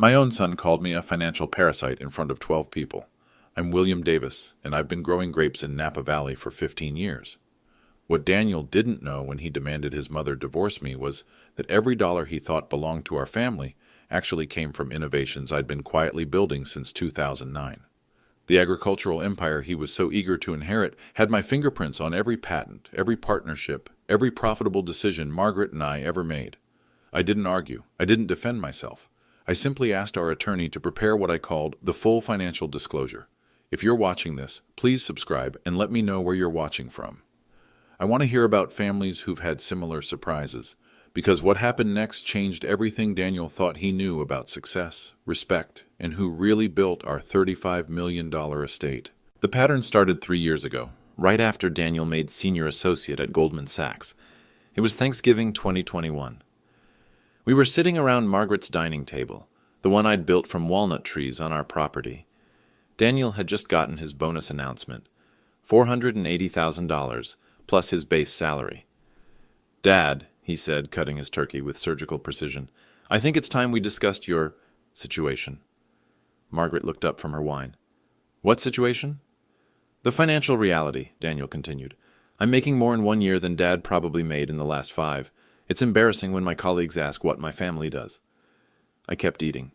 My own son called me a financial parasite in front of 12 people. I'm William Davis, and I've been growing grapes in Napa Valley for 15 years. What Daniel didn't know when he demanded his mother divorce me was that every dollar he thought belonged to our family actually came from innovations I'd been quietly building since 2009. The agricultural empire he was so eager to inherit had my fingerprints on every patent, every partnership, every profitable decision Margaret and I ever made. I didn't argue. I didn't defend myself. I simply asked our attorney to prepare what I called the full financial disclosure. If you're watching this, please subscribe and let me know where you're watching from. I want to hear about families who've had similar surprises, because what happened next changed everything Daniel thought he knew about success, respect, and who really built our $35 million estate. The pattern started 3 years ago, right after Daniel made senior associate at Goldman Sachs. It was Thanksgiving 2021. We were sitting around Margaret's dining table, the one I'd built from walnut trees on our property. Daniel had just gotten his bonus announcement, $480,000, plus his base salary. "Dad," he said, cutting his turkey with surgical precision, "I think it's time we discussed your situation." Margaret looked up from her wine. "What situation?" "The financial reality," Daniel continued. "I'm making more in 1 year than Dad probably made in the last 5. It's embarrassing when my colleagues ask what my family does." I kept eating.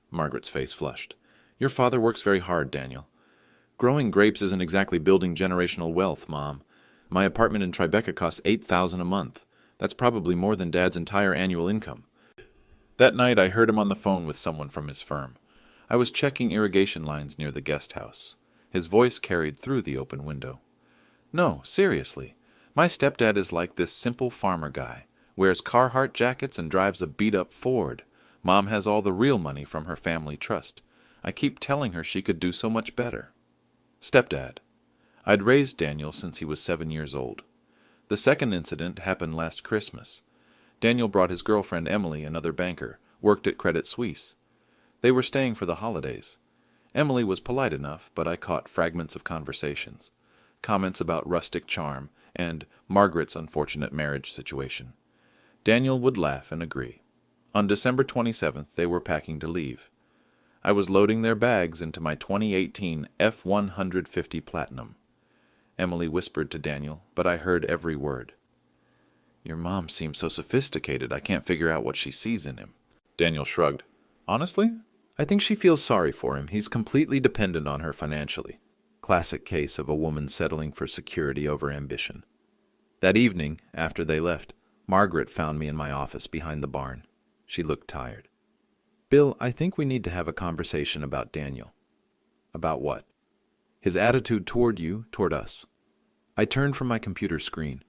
Margaret's face flushed. "Your father works very hard, Daniel. Growing grapes isn't exactly building generational wealth, Mom. My apartment in Tribeca costs $8,000 a month. That's probably more than Dad's entire annual income." That night I heard him on the phone with someone from his firm. I was checking irrigation lines near the guest house. His voice carried through the open window. "No, seriously. My stepdad is like this simple farmer guy. Wears Carhartt jackets and drives a beat-up Ford. Mom has all the real money from her family trust. I keep telling her she could do so much better." Stepdad. I'd raised Daniel since he was 7 years old. The second incident happened last Christmas. Daniel brought his girlfriend Emily, another banker, worked at Credit Suisse. They were staying for the holidays. Emily was polite enough, but I caught fragments of conversations. Comments about rustic charm and Margaret's unfortunate marriage situation. Daniel would laugh and agree. On December 27th, they were packing to leave. I was loading their bags into my 2018 F-150 Platinum. Emily whispered to Daniel, but I heard every word. "Your mom seems so sophisticated, I can't figure out what she sees in him." Daniel shrugged. "Honestly, I think she feels sorry for him. He's completely dependent on her financially. Classic case of a woman settling for security over ambition." That evening, after they left, Margaret found me in my office behind the barn. She looked tired. "Bill, I think we need to have a conversation about Daniel." "About what?" "His attitude toward you, toward us." I turned from my computer screen.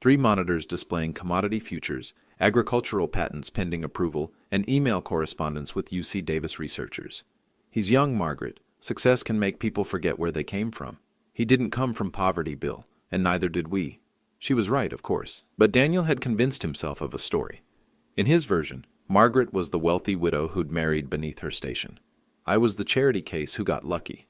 3 monitors displaying commodity futures, agricultural patents pending approval, and email correspondence with UC Davis researchers. "He's young, Margaret. Success can make people forget where they came from. He didn't come from poverty, Bill, and neither did we." She was right, of course, but Daniel had convinced himself of a story. In his version, Margaret was the wealthy widow who'd married beneath her station. I was the charity case who got lucky.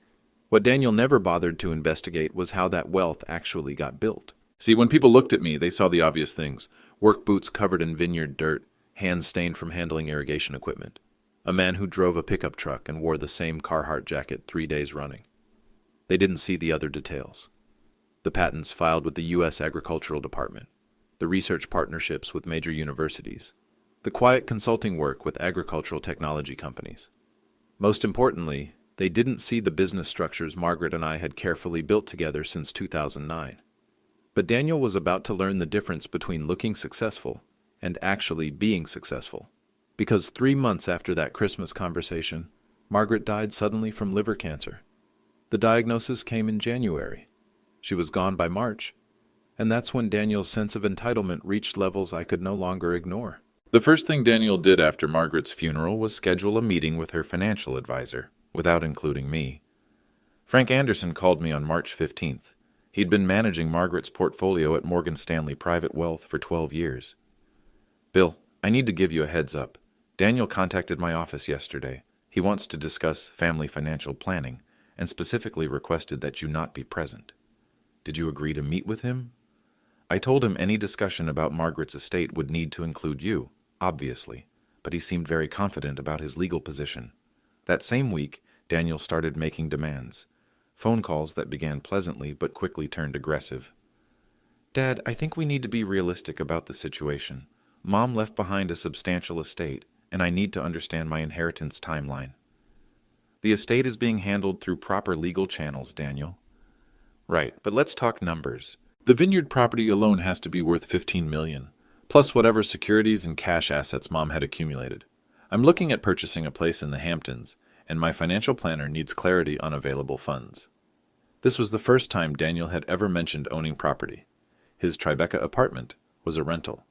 What Daniel never bothered to investigate was how that wealth actually got built. See, when people looked at me, they saw the obvious things. Work boots covered in vineyard dirt, hands stained from handling irrigation equipment. A man who drove a pickup truck and wore the same Carhartt jacket 3 days running. They didn't see the other details. The patents filed with the U.S. Agricultural Department. The research partnerships with major universities. The quiet consulting work with agricultural technology companies. Most importantly, they didn't see the business structures Margaret and I had carefully built together since 2009. But Daniel was about to learn the difference between looking successful and actually being successful. Because 3 months after that Christmas conversation, Margaret died suddenly from liver cancer. The diagnosis came in January. She was gone by March. And that's when Daniel's sense of entitlement reached levels I could no longer ignore. The first thing Daniel did after Margaret's funeral was schedule a meeting with her financial advisor, without including me. Frank Anderson called me on March 15th. He'd been managing Margaret's portfolio at Morgan Stanley Private Wealth for 12 years. "Bill, I need to give you a heads up. Daniel contacted my office yesterday. He wants to discuss family financial planning, and specifically requested that you not be present. Did you agree to meet with him?" I told him any discussion about Margaret's estate would need to include you, obviously, but he seemed very confident about his legal position. That same week, Daniel started making demands. Phone calls that began pleasantly but quickly turned aggressive. "Dad, I think we need to be realistic about the situation. Mom left behind a substantial estate, and I need to understand my inheritance timeline." "The estate is being handled through proper legal channels, Daniel." "Right, but let's talk numbers. The vineyard property alone has to be worth $15 million, plus whatever securities and cash assets Mom had accumulated. I'm looking at purchasing a place in the Hamptons, and my financial planner needs clarity on available funds." This was the first time Daniel had ever mentioned owning property. His Tribeca apartment was a rental.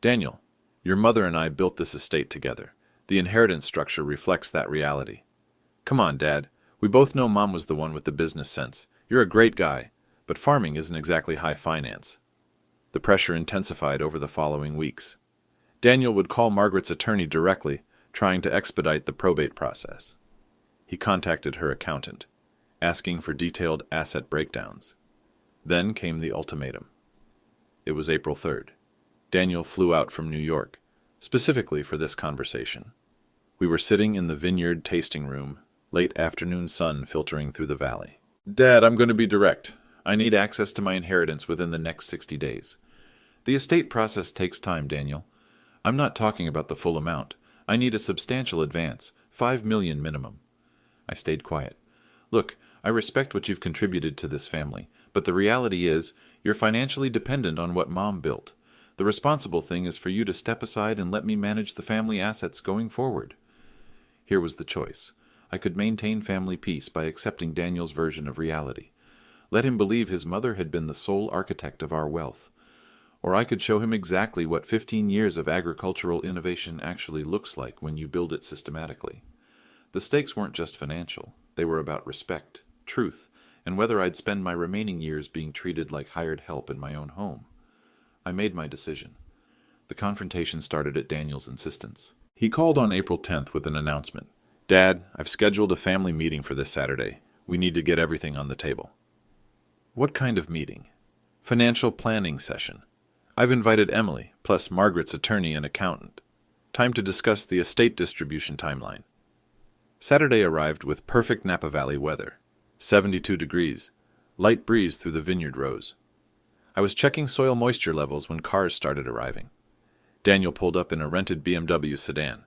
"Daniel, your mother and I built this estate together. The inheritance structure reflects that reality." "Come on, Dad. We both know Mom was the one with the business sense. You're a great guy, but farming isn't exactly high finance." The pressure intensified over the following weeks. Daniel would call Margaret's attorney directly, trying to expedite the probate process. He contacted her accountant, asking for detailed asset breakdowns. Then came the ultimatum. It was April 3rd. Daniel flew out from New York, specifically for this conversation. We were sitting in the vineyard tasting room, late afternoon sun filtering through the valley. "Dad, I'm going to be direct. I need access to my inheritance within the next 60 days. The estate process takes time, Daniel. I'm not talking about the full amount. I need a substantial advance, $5 million minimum." I stayed quiet. "Look, I respect what you've contributed to this family, but the reality is, you're financially dependent on what Mom built. The responsible thing is for you to step aside and let me manage the family assets going forward." Here was the choice. I could maintain family peace by accepting Daniel's version of reality. Let him believe his mother had been the sole architect of our wealth. Or I could show him exactly what 15 years of agricultural innovation actually looks like when you build it systematically. The stakes weren't just financial. They were about respect, truth, and whether I'd spend my remaining years being treated like hired help in my own home. I made my decision. The confrontation started at Daniel's insistence. He called on April 10th with an announcement. "Dad, I've scheduled a family meeting for this Saturday. We need to get everything on the table." "What kind of meeting?" "Financial planning session. I've invited Emily, plus Margaret's attorney and accountant. Time to discuss the estate distribution timeline." Saturday arrived with perfect Napa Valley weather. 72 degrees. Light breeze through the vineyard rows. I was checking soil moisture levels when cars started arriving. Daniel pulled up in a rented BMW sedan.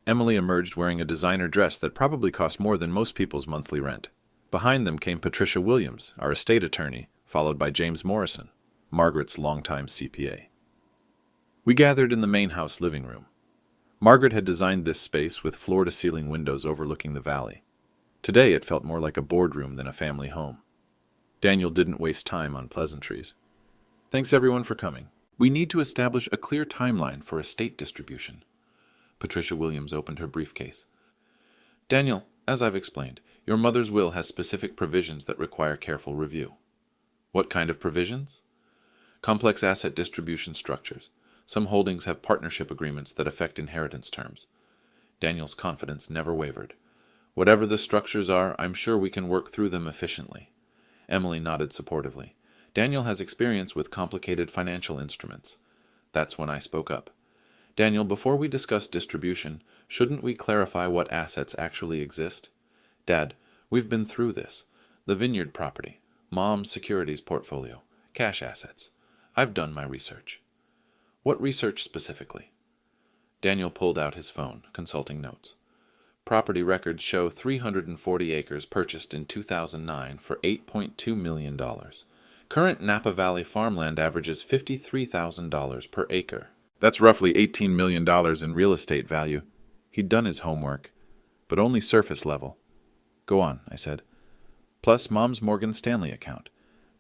Emily emerged wearing a designer dress that probably cost more than most people's monthly rent. Behind them came Patricia Williams, our estate attorney, followed by James Morrison, Margaret's longtime CPA. We gathered in the main house living room. Margaret had designed this space with floor-to-ceiling windows overlooking the valley. Today it felt more like a boardroom than a family home. Daniel didn't waste time on pleasantries. "Thanks everyone for coming. We need to establish a clear timeline for estate distribution." Patricia Williams opened her briefcase. "Daniel, as I've explained, your mother's will has specific provisions that require careful review." "What kind of provisions?" "Complex asset distribution structures. Some holdings have partnership agreements that affect inheritance terms." Daniel's confidence never wavered. "Whatever the structures are, I'm sure we can work through them efficiently." Emily nodded supportively. "Daniel has experience with complicated financial instruments." That's when I spoke up. "Daniel, before we discuss distribution, shouldn't we clarify what assets actually exist? Dad, we've been through this. The vineyard property, Mom's securities portfolio, cash assets. I've done my research." "What research specifically?" Daniel pulled out his phone, consulting notes. "Property records show 340 acres purchased in 2009 for $8.2 million. Current Napa Valley farmland averages $53,000 per acre. That's roughly $18 million in real estate value." He'd done his homework, but only surface level. "Go on," I said. "Plus Mom's Morgan Stanley account.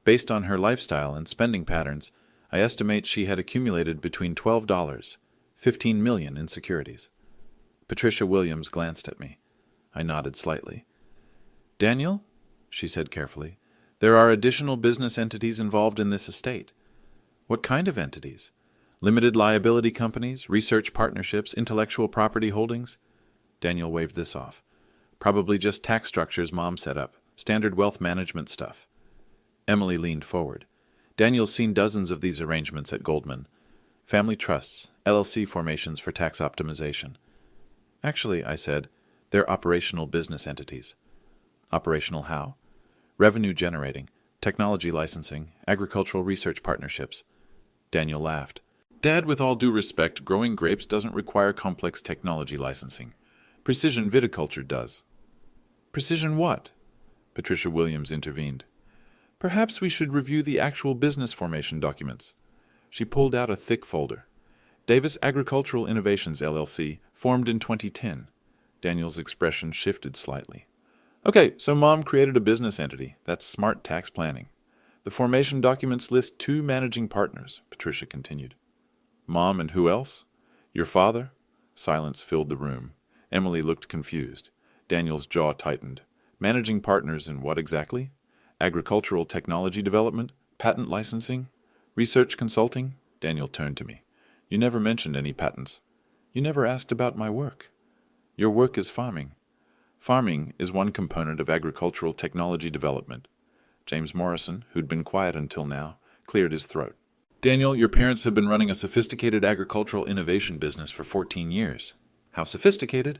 Based on her lifestyle and spending patterns, I estimate she had accumulated between $12, $15 million in securities." Patricia Williams glanced at me. I nodded slightly. "Daniel," she said carefully, "there are additional business entities involved in this estate." "What kind of entities? Limited liability companies, research partnerships, intellectual property holdings?" Daniel waved this off. "Probably just tax structures Mom set up, standard wealth management stuff." Emily leaned forward. "Daniel's seen dozens of these arrangements at Goldman. Family trusts, LLC formations for tax optimization. Actually, I said, they're operational business entities. Operational how? Revenue generating, technology licensing, agricultural research partnerships. Daniel laughed. Dad, with all due respect, growing grapes doesn't require complex technology licensing. Precision viticulture does. Precision what? Patricia Williams intervened. Perhaps we should review the actual business formation documents. She pulled out a thick folder. Davis Agricultural Innovations, LLC, formed in 2010. Daniel's expression shifted slightly. Okay, so Mom created a business entity. That's smart tax planning. The formation documents list 2 managing partners, Patricia continued. Mom and who else? Your father? Silence filled the room. Emily looked confused. Daniel's jaw tightened. Managing partners in what exactly? Agricultural technology development? Patent licensing? Research consulting? Daniel turned to me. You never mentioned any patents. You never asked about my work. Your work is farming. Farming is one component of agricultural technology development. James Morrison, who'd been quiet until now, cleared his throat. Daniel, your parents have been running a sophisticated agricultural innovation business for 14 years. How sophisticated?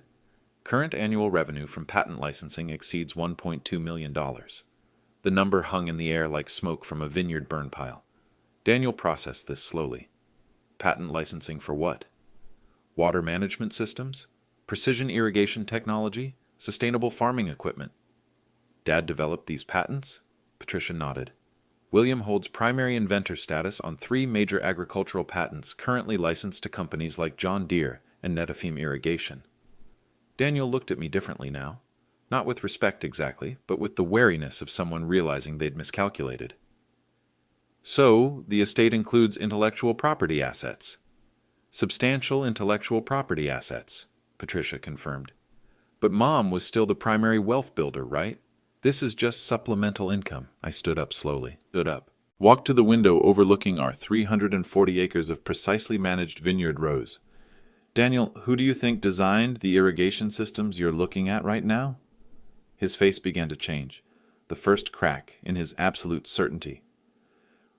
Current annual revenue from patent licensing exceeds $1.2 million. The number hung in the air like smoke from a vineyard burn pile. Daniel processed this slowly. Patent licensing for what? Water management systems? Precision irrigation technology? Sustainable farming equipment. Dad developed these patents? Patricia nodded. William holds primary inventor status on 3 major agricultural patents currently licensed to companies like John Deere and Netafim Irrigation. Daniel looked at me differently now. Not with respect exactly, but with the wariness of someone realizing they'd miscalculated. So, the estate includes intellectual property assets. Substantial intellectual property assets, Patricia confirmed. But Mom was still the primary wealth builder, right? This is just supplemental income. I stood up slowly. Walked to the window overlooking our 340 acres of precisely managed vineyard rows. Daniel, who do you think designed the irrigation systems you're looking at right now? His face began to change, the first crack in his absolute certainty.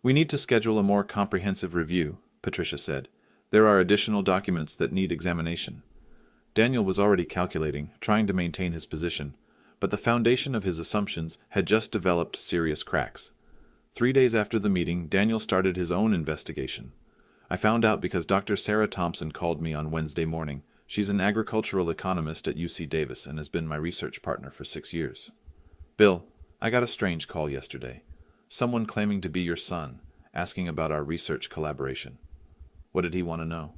We need to schedule a more comprehensive review, Patricia said. There are additional documents that need examination. Daniel was already calculating, trying to maintain his position, but the foundation of his assumptions had just developed serious cracks. 3 days after the meeting, Daniel started his own investigation. I found out because Dr. Sarah Thompson called me on Wednesday morning. She's an agricultural economist at UC Davis and has been my research partner for 6 years. Bill, I got a strange call yesterday. Someone claiming to be your son, asking about our research collaboration. What did he want to know?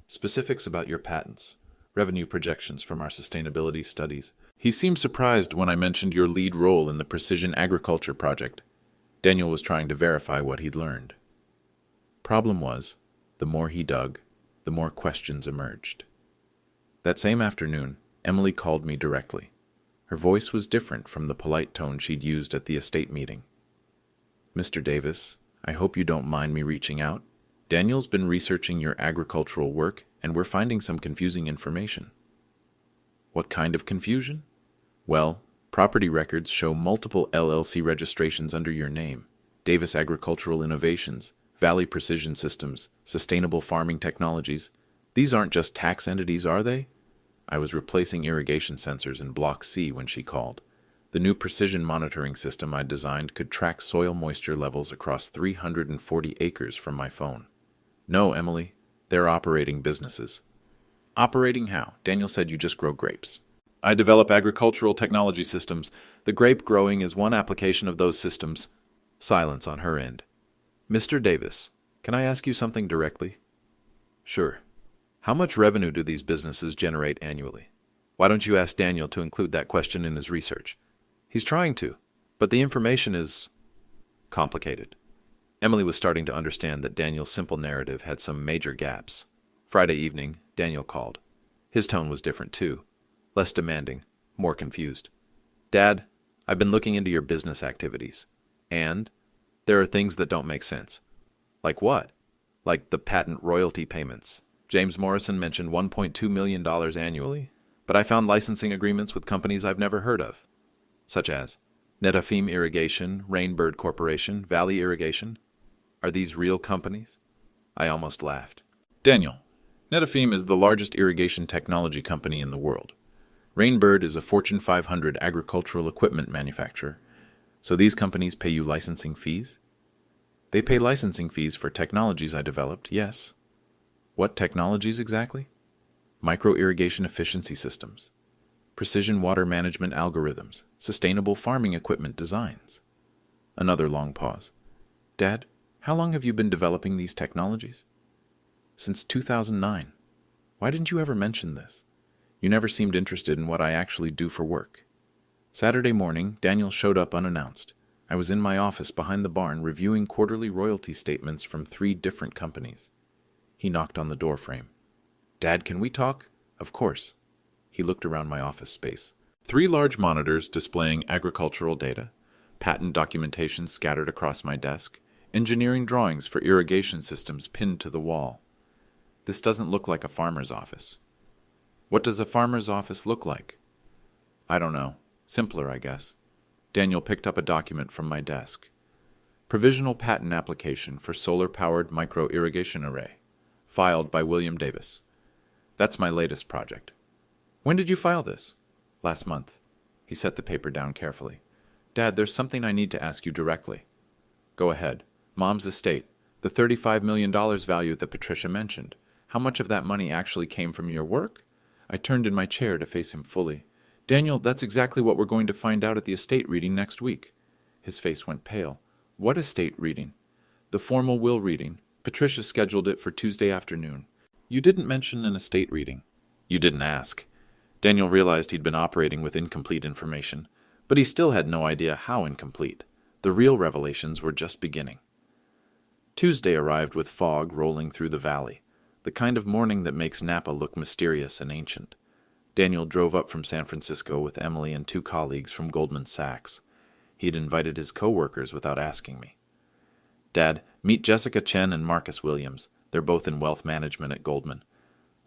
Specifics about your patents. Revenue projections from our sustainability studies. He seemed surprised when I mentioned your lead role in the precision agriculture project. Daniel was trying to verify what he'd learned. Problem was, the more he dug, the more questions emerged. That same afternoon, Emily called me directly. Her voice was different from the polite tone she'd used at the estate meeting. Mr. Davis, I hope you don't mind me reaching out. Daniel's been researching your agricultural work, and we're finding some confusing information. What kind of confusion? Well, property records show multiple LLC registrations under your name. Davis Agricultural Innovations, Valley Precision Systems, Sustainable Farming Technologies. These aren't just tax entities, are they? I was replacing irrigation sensors in Block C when she called. The new precision monitoring system I designed could track soil moisture levels across 340 acres from my phone. No, Emily, they're operating businesses. Operating how? Daniel said you just grow grapes. I develop agricultural technology systems. The grape growing is one application of those systems. Silence on her end. Mr. Davis, can I ask you something directly? Sure. How much revenue do these businesses generate annually? Why don't you ask Daniel to include that question in his research? He's trying to, but the information is complicated. Emily was starting to understand that Daniel's simple narrative had some major gaps. Friday evening, Daniel called. His tone was different too. Less demanding, more confused. Dad, I've been looking into your business activities. And there are things that don't make sense. Like what? Like the patent royalty payments. James Morrison mentioned $1.2 million annually, but I found licensing agreements with companies I've never heard of, such as Netafim Irrigation, Rainbird Corporation, Valley Irrigation. Are these real companies? I almost laughed. Daniel, Netafim is the largest irrigation technology company in the world. Rainbird is a Fortune 500 agricultural equipment manufacturer. So these companies pay you licensing fees? They pay licensing fees for technologies I developed, yes. What technologies exactly? Micro-irrigation efficiency systems, precision water management algorithms, sustainable farming equipment designs. Another long pause. Dad, how long have you been developing these technologies? Since 2009. Why didn't you ever mention this? You never seemed interested in what I actually do for work. Saturday morning, Daniel showed up unannounced. I was in my office behind the barn reviewing quarterly royalty statements from 3 different companies. He knocked on the door frame. Dad, can we talk? Of course. He looked around my office space. 3 large monitors displaying agricultural data, patent documentation scattered across my desk, engineering drawings for irrigation systems pinned to the wall. This doesn't look like a farmer's office. What does a farmer's office look like? I don't know. Simpler, I guess. Daniel picked up a document from my desk. Provisional patent application for solar-powered micro-irrigation array, filed by William Davis. That's my latest project. When did you file this? Last month. He set the paper down carefully. Dad, there's something I need to ask you directly. Go ahead. Mom's estate, the $35 million value that Patricia mentioned. How much of that money actually came from your work? I turned in my chair to face him fully. Daniel, that's exactly what we're going to find out at the estate reading next week. His face went pale. What estate reading? The formal will reading. Patricia scheduled it for Tuesday afternoon. You didn't mention an estate reading. You didn't ask. Daniel realized he'd been operating with incomplete information, but he still had no idea how incomplete. The real revelations were just beginning. Tuesday arrived with fog rolling through the valley, the kind of morning that makes Napa look mysterious and ancient. Daniel drove up from San Francisco with Emily and 2 colleagues from Goldman Sachs. He had invited his co-workers without asking me. Dad, meet Jessica Chen and Marcus Williams. They're both in wealth management at Goldman.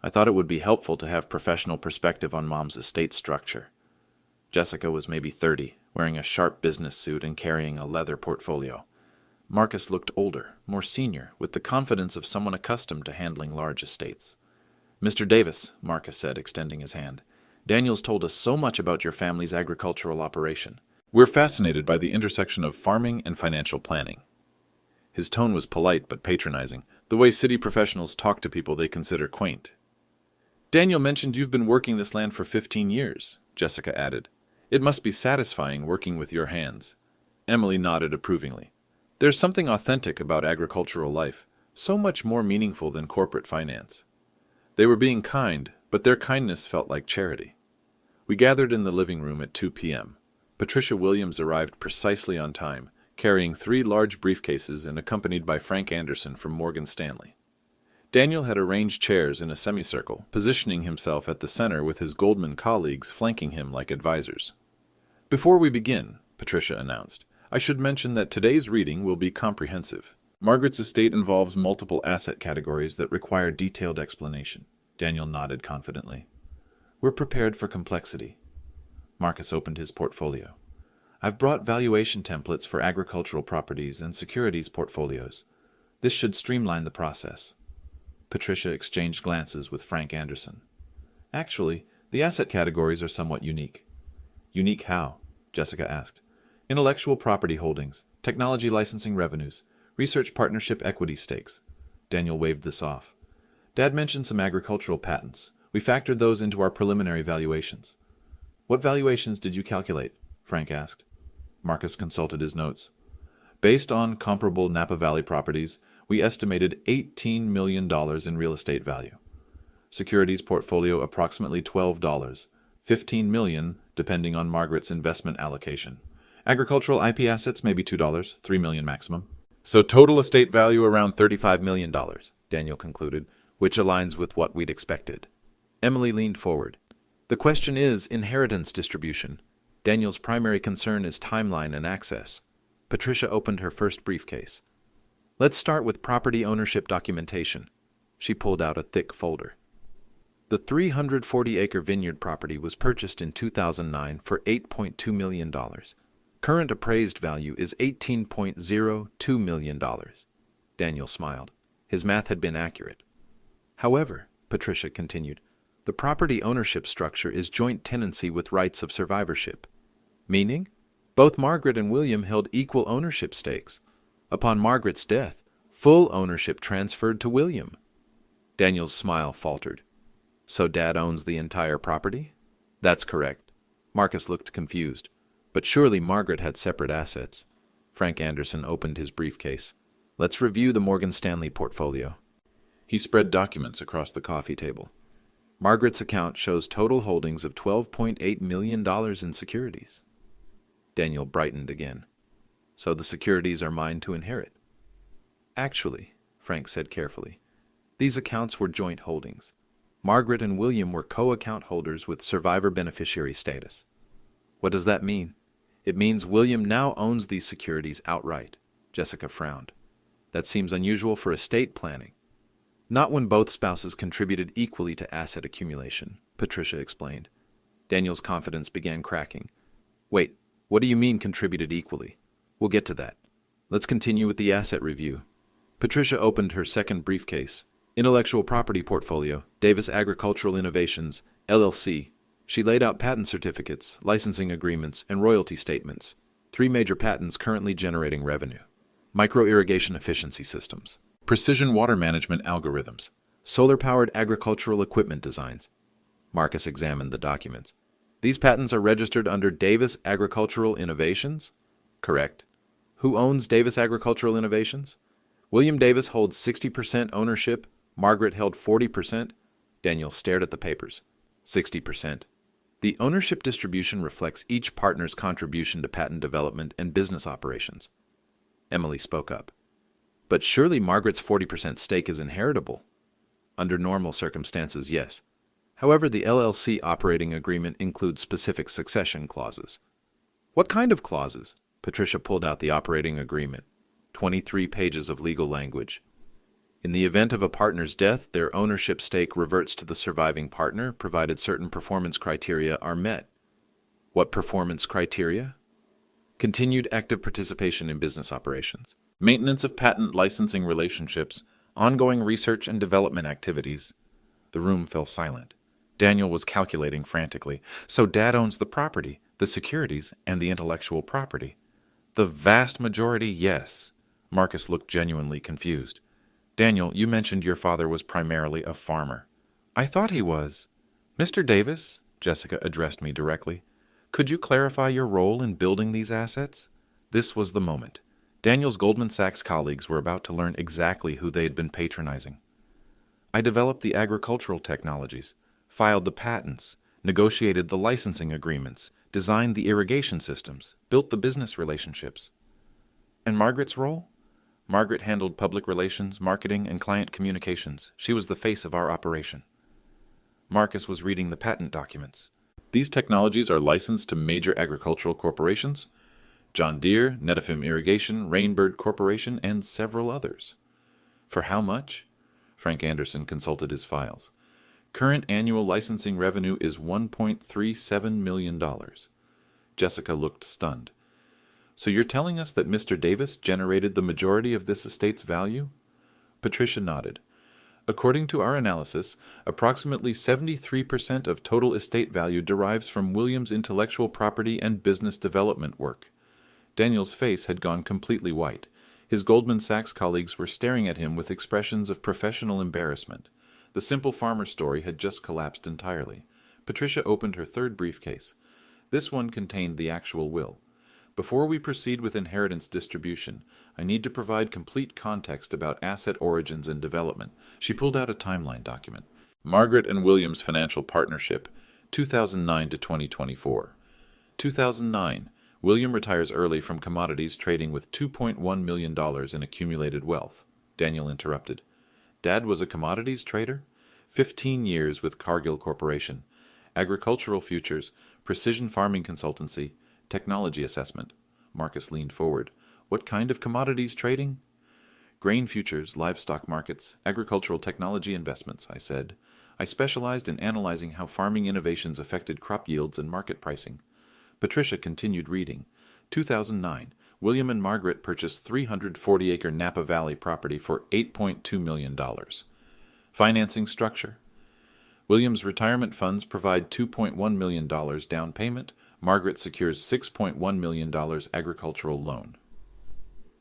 I thought it would be helpful to have professional perspective on Mom's estate structure. Jessica was maybe 30, wearing a sharp business suit and carrying a leather portfolio. Marcus looked older, more senior, with the confidence of someone accustomed to handling large estates. Mr. Davis, Marcus said, extending his hand, Daniel's told us so much about your family's agricultural operation. We're fascinated by the intersection of farming and financial planning. His tone was polite but patronizing, the way city professionals talk to people they consider quaint. Daniel mentioned you've been working this land for 15 years, Jessica added. It must be satisfying working with your hands. Emily nodded approvingly. There's something authentic about agricultural life, so much more meaningful than corporate finance. They were being kind, but their kindness felt like charity. We gathered in the living room at 2 p.m. Patricia Williams arrived precisely on time, carrying 3 large briefcases and accompanied by Frank Anderson from Morgan Stanley. Daniel had arranged chairs in a semicircle, positioning himself at the center with his Goldman colleagues flanking him like advisors. Before we begin, Patricia announced, I should mention that today's reading will be comprehensive. Margaret's estate involves multiple asset categories that require detailed explanation. Daniel nodded confidently. We're prepared for complexity. Marcus opened his portfolio. I've brought valuation templates for agricultural properties and securities portfolios. This should streamline the process. Patricia exchanged glances with Frank Anderson. Actually, the asset categories are somewhat unique. Unique how? Jessica asked. Intellectual property holdings, technology licensing revenues, research partnership equity stakes. Daniel waved this off. Dad mentioned some agricultural patents. We factored those into our preliminary valuations. What valuations did you calculate? Frank asked. Marcus consulted his notes. Based on comparable Napa Valley properties, we estimated $18 million in real estate value. Securities portfolio approximately $12, $15 million depending on Margaret's investment allocation. Agricultural IP assets maybe $2, $3 million maximum. So total estate value around $35 million, Daniel concluded, which aligns with what we'd expected. Emily leaned forward. The question is inheritance distribution. Daniel's primary concern is timeline and access. Patricia opened her first briefcase. Let's start with property ownership documentation. She pulled out a thick folder. The 340-acre vineyard property was purchased in 2009 for $8.2 million. Current appraised value is $18.02 million. Daniel smiled. His math had been accurate. However, Patricia continued. The property ownership structure is joint tenancy with rights of survivorship. Meaning, both Margaret and William held equal ownership stakes. Upon Margaret's death, full ownership transferred to William. Daniel's smile faltered. So Dad owns the entire property? That's correct. Marcus looked confused. But surely Margaret had separate assets. Frank Anderson opened his briefcase. Let's review the Morgan Stanley portfolio. He spread documents across the coffee table. Margaret's account shows total holdings of $12.8 million in securities. Daniel brightened again. So the securities are mine to inherit. Actually, Frank said carefully, these accounts were joint holdings. Margaret and William were co-account holders with survivor beneficiary status. What does that mean? It means William now owns these securities outright. Jessica frowned. That seems unusual for estate planning. Not when both spouses contributed equally to asset accumulation, Patricia explained. Daniel's confidence began cracking. Wait, what do you mean contributed equally? We'll get to that. Let's continue with the asset review. Patricia opened her second briefcase. Intellectual property portfolio, Davis Agricultural Innovations, LLC. She laid out patent certificates, licensing agreements, and royalty statements. 3 major patents currently generating revenue. Micro-irrigation efficiency systems. Precision water management algorithms. Solar-powered agricultural equipment designs. Marcus examined the documents. These patents are registered under Davis Agricultural Innovations? Correct. Who owns Davis Agricultural Innovations? William Davis holds 60% ownership. Margaret held 40%. Daniel stared at the papers. 60%. The ownership distribution reflects each partner's contribution to patent development and business operations. Emily spoke up. But surely Margaret's 40% stake is inheritable. Under normal circumstances, yes. However, the LLC operating agreement includes specific succession clauses. What kind of clauses? Patricia pulled out the operating agreement. 23 pages of legal language. In the event of a partner's death, their ownership stake reverts to the surviving partner, provided certain performance criteria are met. What performance criteria? Continued active participation in business operations. Maintenance of patent licensing relationships. Ongoing research and development activities. The room fell silent. Daniel was calculating frantically. So Dad owns the property, the securities, and the intellectual property. The vast majority, yes. Marcus looked genuinely confused. Daniel, you mentioned your father was primarily a farmer. I thought he was. Mr. Davis, Jessica addressed me directly, could you clarify your role in building these assets? This was the moment. Daniel's Goldman Sachs colleagues were about to learn exactly who they had been patronizing. I developed the agricultural technologies, filed the patents, negotiated the licensing agreements, designed the irrigation systems, built the business relationships. And Margaret's role? Margaret handled public relations, marketing, and client communications. She was the face of our operation. Marcus was reading the patent documents. These technologies are licensed to major agricultural corporations, John Deere, Netafim Irrigation, Rainbird Corporation, and several others. For how much? Frank Anderson consulted his files. Current annual licensing revenue is $1.37 million. Jessica looked stunned. So you're telling us that Mr. Davis generated the majority of this estate's value? Patricia nodded. According to our analysis, approximately 73% of total estate value derives from William's intellectual property and business development work. Daniel's face had gone completely white. His Goldman Sachs colleagues were staring at him with expressions of professional embarrassment. The simple farmer story had just collapsed entirely. Patricia opened her third briefcase. This one contained the actual will. Before we proceed with inheritance distribution, I need to provide complete context about asset origins and development. She pulled out a timeline document. Margaret and William's financial partnership, 2009 to 2024. 2009. William retires early from commodities trading with $2.1 million in accumulated wealth. Daniel interrupted. Dad was a commodities trader? 15 years with Cargill Corporation. Agricultural futures, precision farming consultancy, technology assessment. Marcus leaned forward. What kind of commodities trading? Grain futures, livestock markets, agricultural technology investments, I said. I specialized in analyzing how farming innovations affected crop yields and market pricing. Patricia continued reading. 2009. William and Margaret purchased 340-acre Napa Valley property for $8.2 million. Financing structure. William's retirement funds provide $2.1 million down payment. Margaret secures $6.1 million agricultural loan.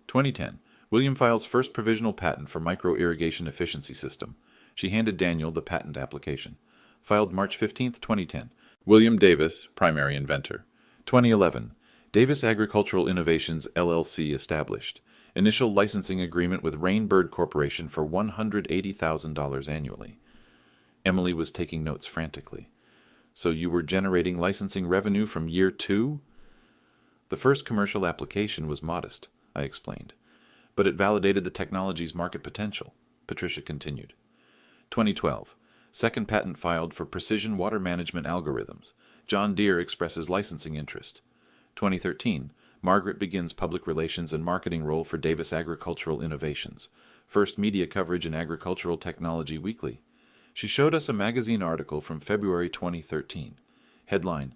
2010. William files first provisional patent for micro-irrigation efficiency system. She handed Daniel the patent application. Filed March 15, 2010. William Davis, primary inventor. 2011. Davis Agricultural Innovations LLC established. Initial licensing agreement with Rainbird Corporation for $180,000 annually. Emily was taking notes frantically. So you were generating licensing revenue from year 2? The first commercial application was modest, I explained, but it validated the technology's market potential, Patricia continued. 2012. Second patent filed for precision water management algorithms. John Deere expresses licensing interest. 2013. Margaret begins public relations and marketing role for Davis Agricultural Innovations. First media coverage in Agricultural Technology Weekly. She showed us a magazine article from February 2013. Headline: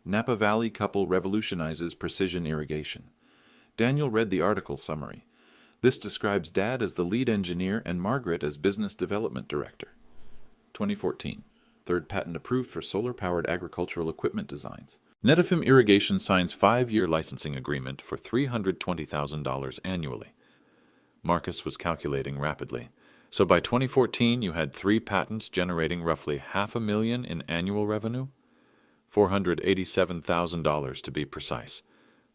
Napa Valley couple revolutionizes precision irrigation. Daniel read the article summary. This describes Dad as the lead engineer and Margaret as business development director. 2014. Third patent approved for solar-powered agricultural equipment designs. Netafim Irrigation signs 5-year licensing agreement for $320,000 annually. Marcus was calculating rapidly. So by 2014, you had 3 patents generating roughly $500,000 in annual revenue? $487,000 to be precise.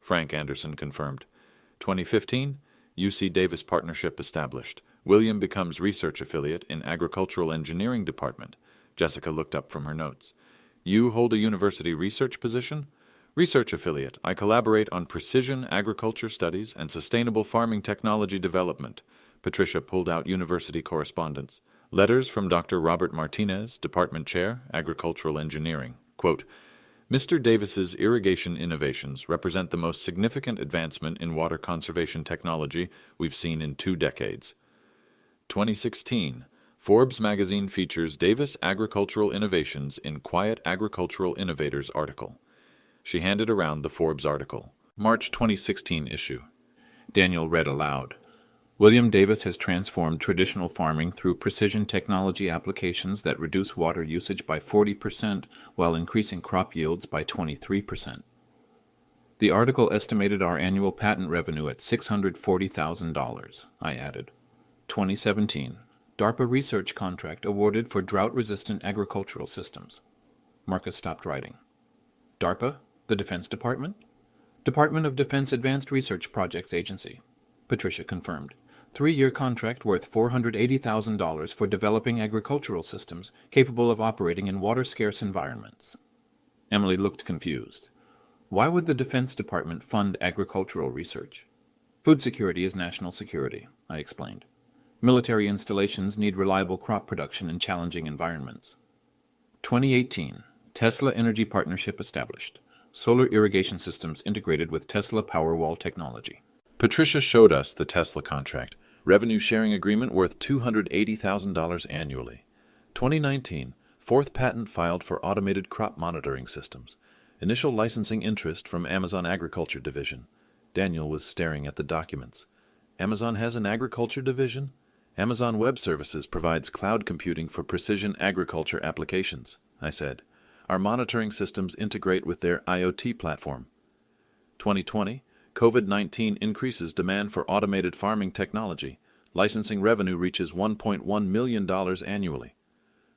Frank Anderson confirmed. 2015, UC Davis partnership established. William becomes research affiliate in Agricultural Engineering Department. Jessica looked up from her notes. You hold a university research position? Research affiliate. I collaborate on precision agriculture studies and sustainable farming technology development. Patricia pulled out university correspondence. Letters from Dr. Robert Martinez, Department Chair, Agricultural Engineering. Quote, Mr. Davis's irrigation innovations represent the most significant advancement in water conservation technology we've seen in 2 decades. 2016. Forbes magazine features Davis Agricultural Innovations in Quiet Agricultural Innovators article. She handed around the Forbes article. March 2016 issue. Daniel read aloud. William Davis has transformed traditional farming through precision technology applications that reduce water usage by 40% while increasing crop yields by 23%. The article estimated our annual patent revenue at $640,000, I added. 2017. DARPA research contract awarded for drought-resistant agricultural systems. Marcus stopped writing. DARPA? The Defense Department? Department of Defense Advanced Research Projects Agency. Patricia confirmed. 3-year contract worth $480,000 for developing agricultural systems capable of operating in water-scarce environments. Emily looked confused. Why would the Defense Department fund agricultural research? Food security is national security, I explained. Military installations need reliable crop production in challenging environments. 2018. Tesla Energy Partnership established. Solar irrigation systems integrated with Tesla Powerwall technology. Patricia showed us the Tesla contract. Revenue sharing agreement worth $280,000 annually. 2019. 4th patent filed for automated crop monitoring systems. Initial licensing interest from Amazon Agriculture Division. Daniel was staring at the documents. Amazon has an agriculture division? Amazon Web Services provides cloud computing for precision agriculture applications, I said. Our monitoring systems integrate with their IoT platform. 2020. COVID-19 increases demand for automated farming technology. Licensing revenue reaches $1.1 million annually.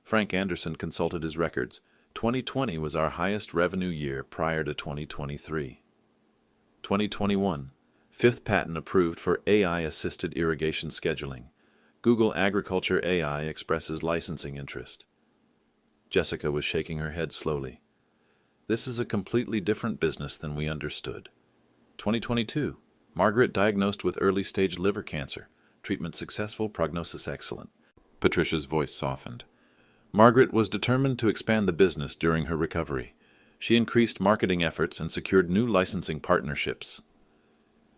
Frank Anderson consulted his records. 2020 was our highest revenue year prior to 2023. 2021. 5th patent approved for AI-assisted irrigation scheduling. Google Agriculture AI expresses licensing interest. Jessica was shaking her head slowly. This is a completely different business than we understood. 2022. Margaret diagnosed with early-stage liver cancer. Treatment successful, prognosis excellent. Patricia's voice softened. Margaret was determined to expand the business during her recovery. She increased marketing efforts and secured new licensing partnerships.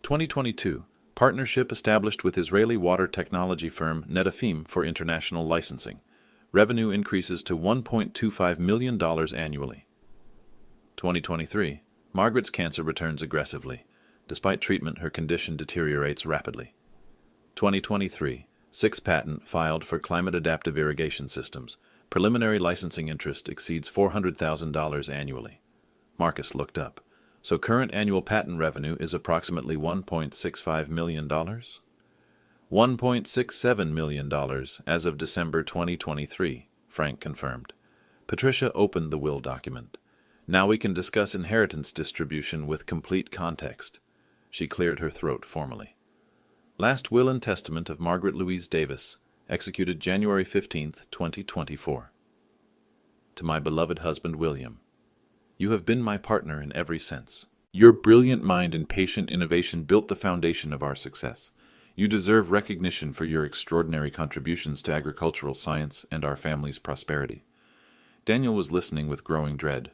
2022. Partnership established with Israeli water technology firm Netafim for international licensing. Revenue increases to $1.25 million annually. 2023. Margaret's cancer returns aggressively. Despite treatment, her condition deteriorates rapidly. 2023. 6th patent filed for climate-adaptive irrigation systems. Preliminary licensing interest exceeds $400,000 annually. Marcus looked up. So current annual patent revenue is approximately $1.65 million? $1.67 million as of December 2023, Frank confirmed. Patricia opened the will document. Now we can discuss inheritance distribution with complete context. She cleared her throat formally. Last will and testament of Margaret Louise Davis, executed January 15, 2024. To my beloved husband William, you have been my partner in every sense. Your brilliant mind and patient innovation built the foundation of our success. You deserve recognition for your extraordinary contributions to agricultural science and our family's prosperity. Daniel was listening with growing dread.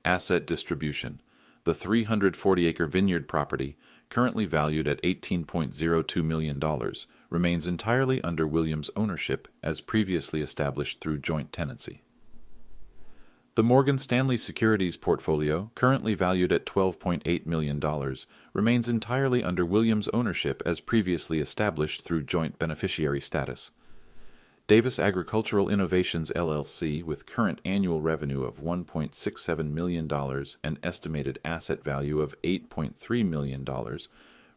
Asset distribution. The 340-acre vineyard property, currently valued at $18.02 million, remains entirely under William's ownership as previously established through joint tenancy. The Morgan Stanley Securities portfolio, currently valued at $12.8 million, remains entirely under William's ownership as previously established through joint beneficiary status. Davis Agricultural Innovations LLC, with current annual revenue of $1.67 million and estimated asset value of $8.3 million,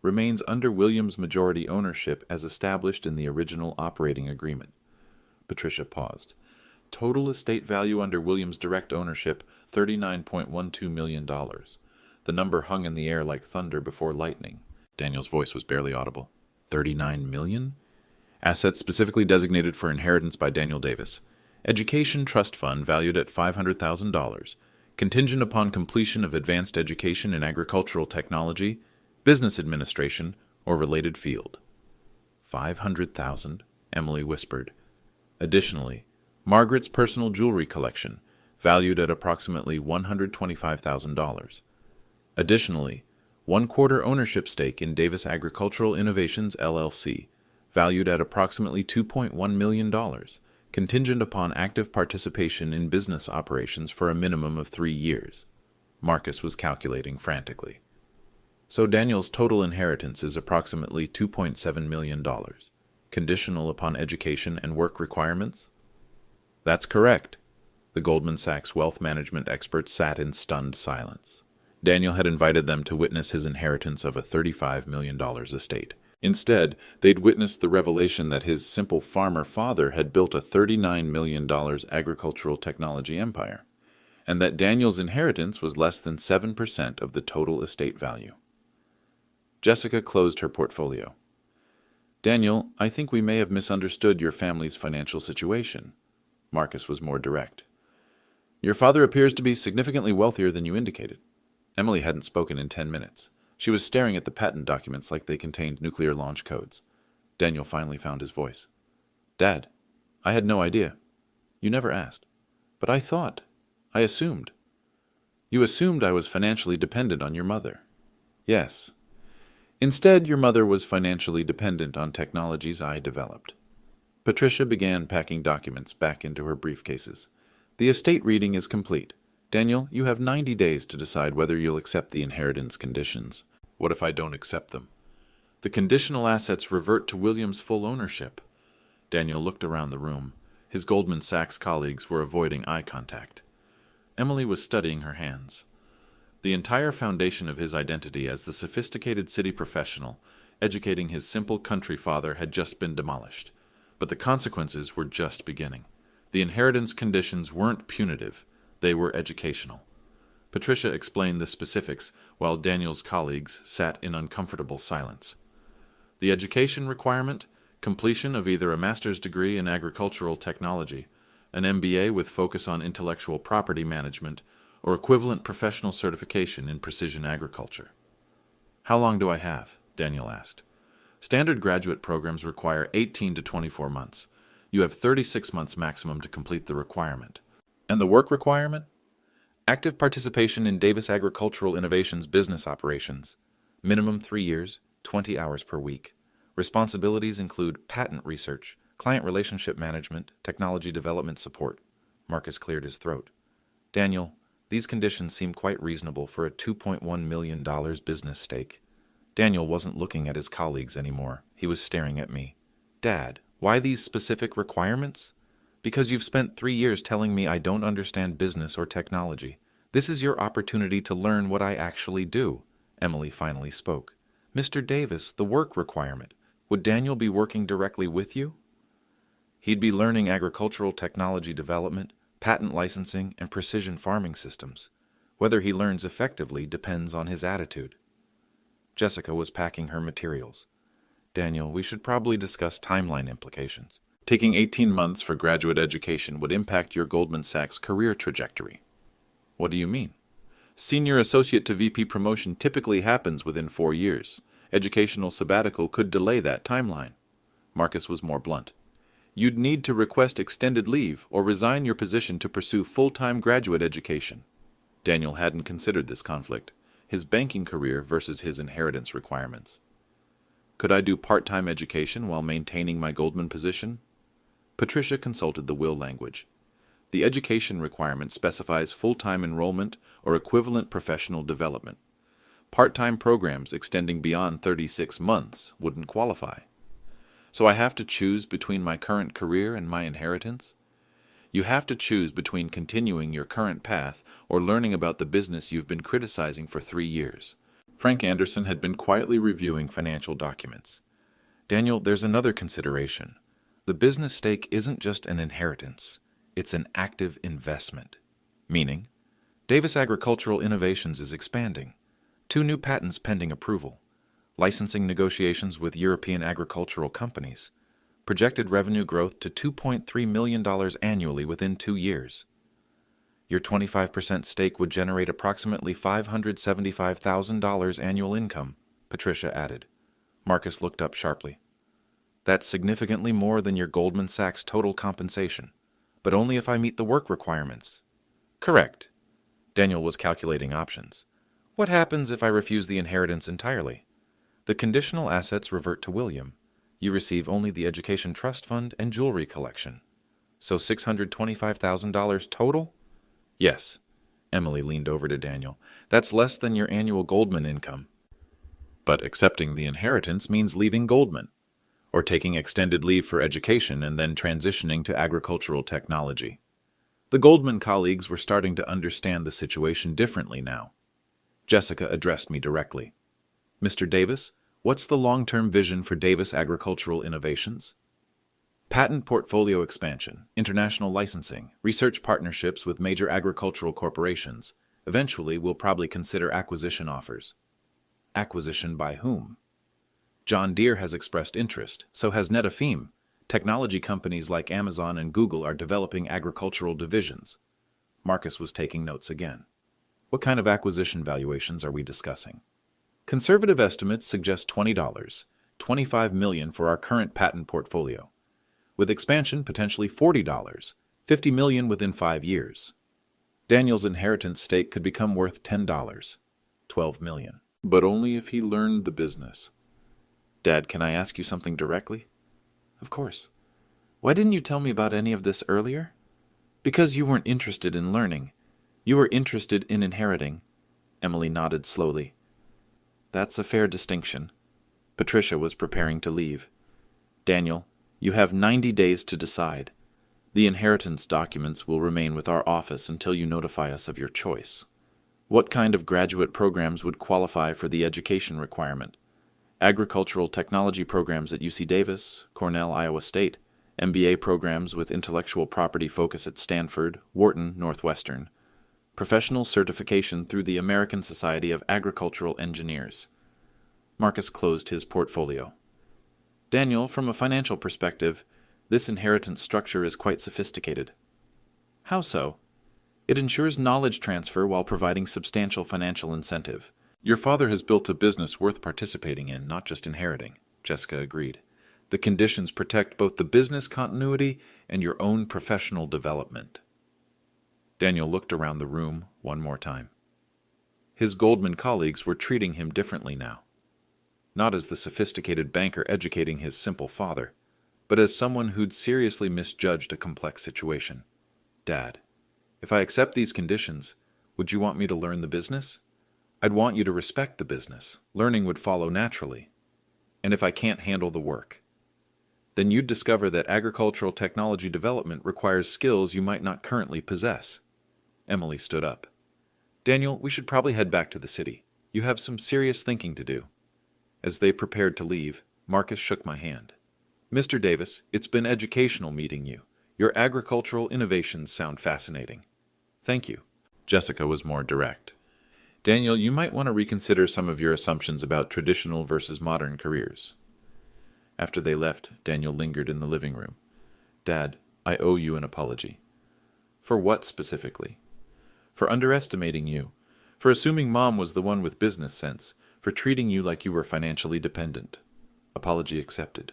remains under William's majority ownership as established in the original operating agreement. Patricia paused. Total estate value under William's direct ownership, $39.12 million. The number hung in the air like thunder before lightning. Daniel's voice was barely audible. $39 million? Assets specifically designated for inheritance by Daniel Davis. Education Trust Fund valued at $500,000. Contingent upon completion of advanced education in agricultural technology, business administration, or related field. $500,000, Emily whispered. Additionally, Margaret's personal jewelry collection, valued at approximately $125,000. Additionally, 1/4 ownership stake in Davis Agricultural Innovations LLC, valued at approximately $2.1 million, contingent upon active participation in business operations for a minimum of 3 years. Marcus was calculating frantically. So Daniel's total inheritance is approximately $2.7 million, conditional upon education and work requirements? That's correct. The Goldman Sachs wealth management experts sat in stunned silence. Daniel had invited them to witness his inheritance of a $35 million estate. Instead, they'd witnessed the revelation that his simple farmer father had built a $39 million agricultural technology empire, and that Daniel's inheritance was less than 7% of the total estate value. Jessica closed her portfolio. Daniel, I think we may have misunderstood your family's financial situation. Marcus was more direct. Your father appears to be significantly wealthier than you indicated. Emily hadn't spoken in 10 minutes. She was staring at the patent documents like they contained nuclear launch codes. Daniel finally found his voice. Dad, I had no idea. You never asked. But I assumed. You assumed I was financially dependent on your mother. Yes. Instead, your mother was financially dependent on technologies I developed. Patricia began packing documents back into her briefcases. The estate reading is complete. Daniel, you have 90 days to decide whether you'll accept the inheritance conditions. What if I don't accept them? The conditional assets revert to William's full ownership. Daniel looked around the room. His Goldman Sachs colleagues were avoiding eye contact. Emily was studying her hands. The entire foundation of his identity as the sophisticated city professional, educating his simple country father, had just been demolished. But the consequences were just beginning. The inheritance conditions weren't punitive, they were educational. Patricia explained the specifics while Daniel's colleagues sat in uncomfortable silence. The education requirement, completion of either a master's degree in agricultural technology, an MBA with focus on intellectual property management, or equivalent professional certification in precision agriculture. How long do I have? Daniel asked. Standard graduate programs require 18 to 24 months. You have 36 months maximum to complete the requirement. And the work requirement? Active participation in Davis Agricultural Innovations business operations. Minimum 3 years, 20 hours per week. Responsibilities include patent research, client relationship management, technology development support. Marcus cleared his throat. Daniel, these conditions seem quite reasonable for a $2.1 million business stake. Daniel wasn't looking at his colleagues anymore. He was staring at me. Dad, why these specific requirements? Because you've spent 3 years telling me I don't understand business or technology. This is your opportunity to learn what I actually do, Emily finally spoke. Mr. Davis, the work requirement. Would Daniel be working directly with you? He'd be learning agricultural technology development, patent licensing, and precision farming systems. Whether he learns effectively depends on his attitude. Jessica was packing her materials. Daniel, we should probably discuss timeline implications. Taking 18 months for graduate education would impact your Goldman Sachs career trajectory. What do you mean? Senior associate to VP promotion typically happens within 4 years. Educational sabbatical could delay that timeline. Marcus was more blunt. You'd need to request extended leave or resign your position to pursue full-time graduate education. Daniel hadn't considered this conflict, his banking career versus his inheritance requirements. Could I do part-time education while maintaining my Goldman position? Patricia consulted the will language. The education requirement specifies full-time enrollment or equivalent professional development. Part-time programs extending beyond 36 months wouldn't qualify. So I have to choose between my current career and my inheritance? You have to choose between continuing your current path or learning about the business you've been criticizing for 3 years. Frank Anderson had been quietly reviewing financial documents. Daniel, there's another consideration. The business stake isn't just an inheritance. It's an active investment. Meaning, Davis Agricultural Innovations is expanding. 2 new patents pending approval. Licensing negotiations with European agricultural companies. Projected revenue growth to $2.3 million annually within 2 years. Your 25% stake would generate approximately $575,000 annual income, Patricia added. Marcus looked up sharply. That's significantly more than your Goldman Sachs total compensation, but only if I meet the work requirements. Correct. Daniel was calculating options. What happens if I refuse the inheritance entirely? The conditional assets revert to William. You receive only the education trust fund and jewelry collection. So $625,000 total? Yes. Emily leaned over to Daniel. That's less than your annual Goldman income. But accepting the inheritance means leaving Goldman, or taking extended leave for education and then transitioning to agricultural technology. The Goldman colleagues were starting to understand the situation differently now. Jessica addressed me directly. Mr. Davis, what's the long-term vision for Davis Agricultural Innovations? Patent portfolio expansion, international licensing, research partnerships with major agricultural corporations. Eventually, we'll probably consider acquisition offers. Acquisition by whom? John Deere has expressed interest, so has Netafim. Technology companies like Amazon and Google are developing agricultural divisions. Marcus was taking notes again. What kind of acquisition valuations are we discussing? Conservative estimates suggest $20, $25 million for our current patent portfolio. With expansion, potentially $40, $50 million within 5 years. Daniel's inheritance stake could become worth $10, $12 million. But only if he learned the business. Dad, can I ask you something directly? Of course. Why didn't you tell me about any of this earlier? Because you weren't interested in learning. You were interested in inheriting. Emily nodded slowly. That's a fair distinction. Patricia was preparing to leave. Daniel, you have 90 days to decide. The inheritance documents will remain with our office until you notify us of your choice. What kind of graduate programs would qualify for the education requirement? Agricultural technology programs at UC Davis, Cornell, Iowa State, MBA programs with intellectual property focus at Stanford, Wharton, Northwestern, professional certification through the American Society of Agricultural Engineers. Marcus closed his portfolio. Daniel, from a financial perspective, this inheritance structure is quite sophisticated. How so? It ensures knowledge transfer while providing substantial financial incentive. Your father has built a business worth participating in, not just inheriting, Jessica agreed. The conditions protect both the business continuity and your own professional development. Daniel looked around the room one more time. His Goldman colleagues were treating him differently now. Not as the sophisticated banker educating his simple father, but as someone who'd seriously misjudged a complex situation. Dad, if I accept these conditions, would you want me to learn the business? I'd want you to respect the business. Learning would follow naturally. And if I can't handle the work? then you'd discover that agricultural technology development requires skills you might not currently possess. Emily stood up. Daniel, we should probably head back to the city. You have some serious thinking to do. As they prepared to leave, Marcus shook my hand. Mr. Davis, it's been educational meeting you. Your agricultural innovations sound fascinating. Thank you. Jessica was more direct. Daniel, you might want to reconsider some of your assumptions about traditional versus modern careers. After they left, Daniel lingered in the living room. Dad, I owe you an apology. For what specifically? For underestimating you. For assuming Mom was the one with business sense. For treating you like you were financially dependent. Apology accepted.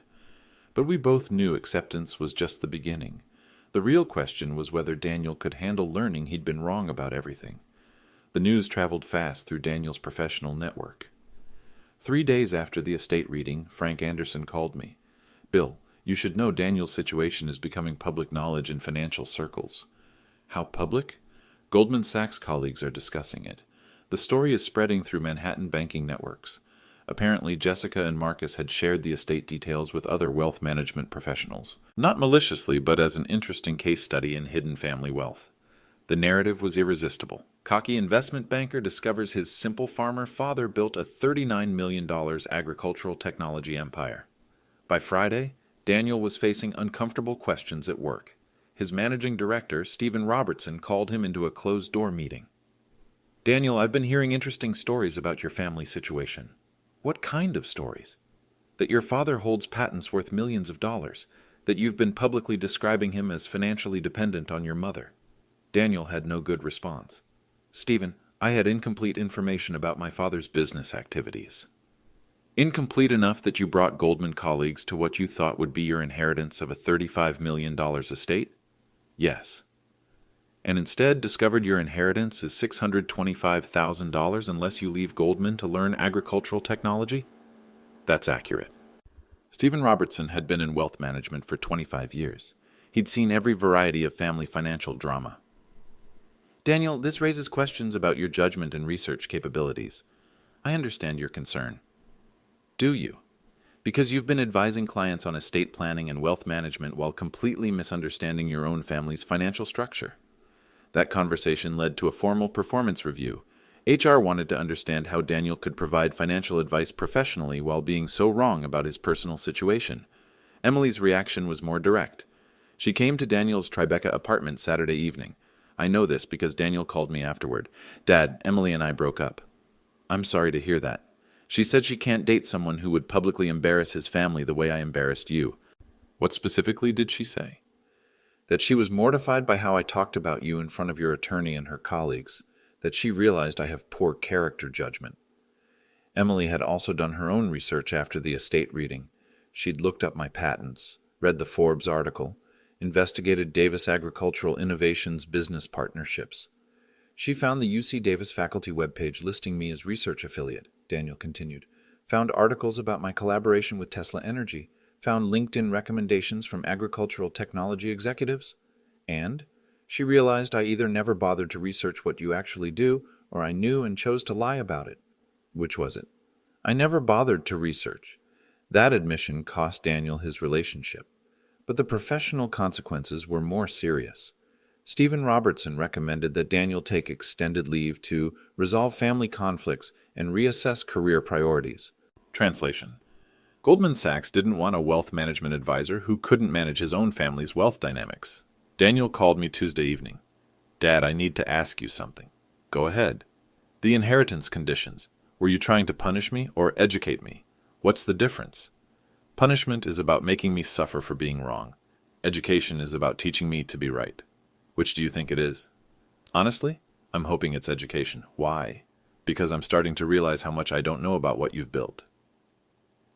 But we both knew acceptance was just the beginning. The real question was whether Daniel could handle learning he'd been wrong about everything. The news traveled fast through Daniel's professional network. 3 days after the estate reading, Frank Anderson called me. Bill, you should know Daniel's situation is becoming public knowledge in financial circles. How public? Goldman Sachs colleagues are discussing it. The story is spreading through Manhattan banking networks. Apparently, Jessica and Marcus had shared the estate details with other wealth management professionals. Not maliciously, but as an interesting case study in hidden family wealth. The narrative was irresistible. Cocky investment banker discovers his simple farmer father built a $39 million agricultural technology empire. By Friday, Daniel was facing uncomfortable questions at work. His managing director, Stephen Robertson, called him into a closed-door meeting. Daniel, I've been hearing interesting stories about your family situation. What kind of stories? That your father holds patents worth millions of dollars, that you've been publicly describing him as financially dependent on your mother. Daniel had no good response. Stephen, I had incomplete information about my father's business activities. Incomplete enough that you brought Goldman colleagues to what you thought would be your inheritance of a $35 million estate? Yes. And instead discovered your inheritance is $625,000 unless you leave Goldman to learn agricultural technology? That's accurate. Stephen Robertson had been in wealth management for 25 years. He'd seen every variety of family financial drama. Daniel, this raises questions about your judgment and research capabilities. I understand your concern. Do you? Because you've been advising clients on estate planning and wealth management while completely misunderstanding your own family's financial structure. That conversation led to a formal performance review. HR wanted to understand how Daniel could provide financial advice professionally while being so wrong about his personal situation. Emily's reaction was more direct. She came to Daniel's Tribeca apartment Saturday evening. I know this because Daniel called me afterward. Dad, Emily and I broke up. I'm sorry to hear that. She said she can't date someone who would publicly embarrass his family the way I embarrassed you. What specifically did she say? That she was mortified by how I talked about you in front of your attorney and her colleagues. That she realized I have poor character judgment. Emily had also done her own research after the estate reading. She'd looked up my patents, read the Forbes article, investigated Davis Agricultural Innovations business partnerships. She found the UC Davis faculty webpage listing me as research affiliate, Daniel continued, found articles about my collaboration with Tesla Energy, found LinkedIn recommendations from agricultural technology executives, and she realized I either never bothered to research what you actually do, or I knew and chose to lie about it. Which was it? I never bothered to research. That admission cost Daniel his relationship. But the professional consequences were more serious. Stephen Robertson recommended that Daniel take extended leave to resolve family conflicts and reassess career priorities. Translation. Goldman Sachs didn't want a wealth management advisor who couldn't manage his own family's wealth dynamics. Daniel called me Tuesday evening. Dad, I need to ask you something. Go ahead. The inheritance conditions. Were you trying to punish me or educate me? What's the difference? Punishment is about making me suffer for being wrong. Education is about teaching me to be right. Which do you think it is? Honestly, I'm hoping it's education. Why? Because I'm starting to realize how much I don't know about what you've built.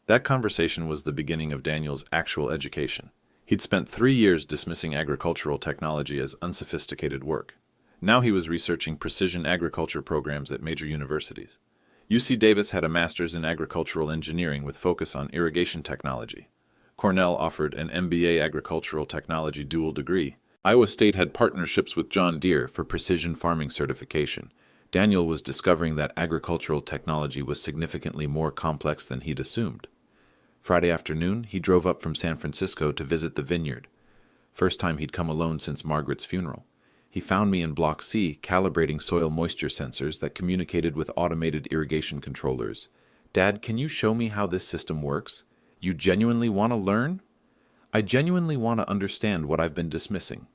That conversation was the beginning of Daniel's actual education. He'd spent 3 years dismissing agricultural technology as unsophisticated work. Now he was researching precision agriculture programs at major universities. UC Davis had a master's in agricultural engineering with focus on irrigation technology. Cornell offered an MBA agricultural technology dual degree. Iowa State had partnerships with John Deere for precision farming certification. Daniel was discovering that agricultural technology was significantly more complex than he'd assumed. Friday afternoon, he drove up from San Francisco to visit the vineyard. First time he'd come alone since Margaret's funeral. He found me in Block C calibrating soil moisture sensors that communicated with automated irrigation controllers. Dad, can you show me how this system works? You genuinely want to learn? I genuinely want to understand what I've been dismissing.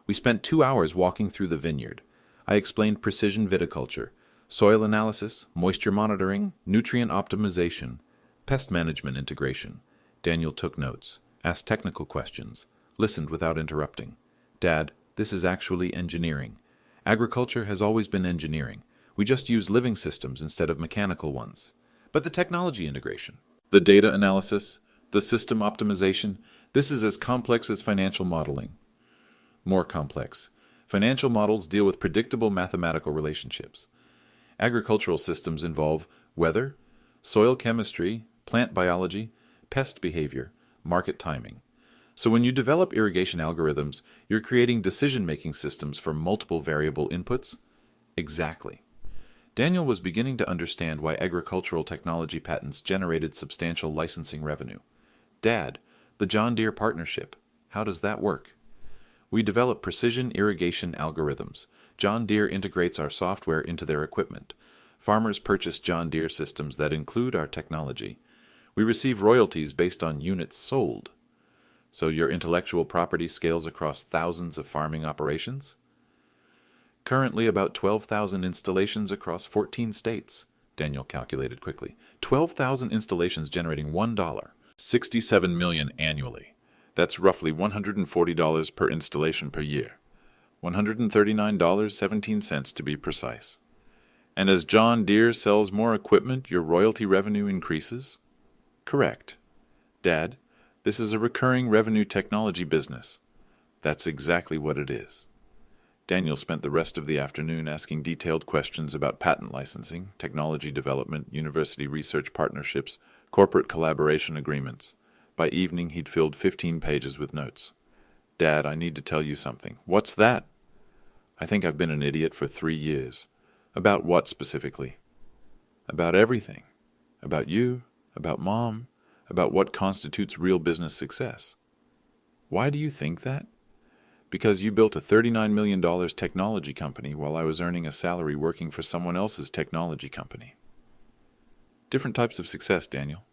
We spent 2 hours walking through the vineyard. I explained precision viticulture, soil analysis, moisture monitoring, nutrient optimization, pest management integration. Daniel took notes, asked technical questions, listened without interrupting. Dad, this is actually engineering. Agriculture has always been engineering. We just use living systems instead of mechanical ones. But the technology integration, the data analysis, the system optimization, this is as complex as financial modeling. More complex. Financial models deal with predictable mathematical relationships. Agricultural systems involve weather, soil chemistry, plant biology, pest behavior, market timing. So when you develop irrigation algorithms, you're creating decision-making systems for multiple variable inputs? Exactly. Daniel was beginning to understand why agricultural technology patents generated substantial licensing revenue. Dad, the John Deere partnership, how does that work? We develop precision irrigation algorithms. John Deere integrates our software into their equipment. Farmers purchase John Deere systems that include our technology. We receive royalties based on units sold. So your intellectual property scales across thousands of farming operations? Currently about 12,000 installations across 14 states, Daniel calculated quickly. 12,000 installations generating $1. 67 million annually. That's roughly $140 per installation per year. $139.17 to be precise. And as John Deere sells more equipment, your royalty revenue increases? Correct. Dad, this is a recurring revenue technology business. That's exactly what it is. Daniel spent the rest of the afternoon asking detailed questions about patent licensing, technology development, university research partnerships, corporate collaboration agreements. By evening, he'd filled 15 pages with notes. Dad, I need to tell you something. What's that? I think I've been an idiot for 3 years. About what specifically? About everything. About you, about Mom, about what constitutes real business success. Why do you think that? Because you built a $39 million technology company while I was earning a salary working for someone else's technology company. Different types of success, Daniel.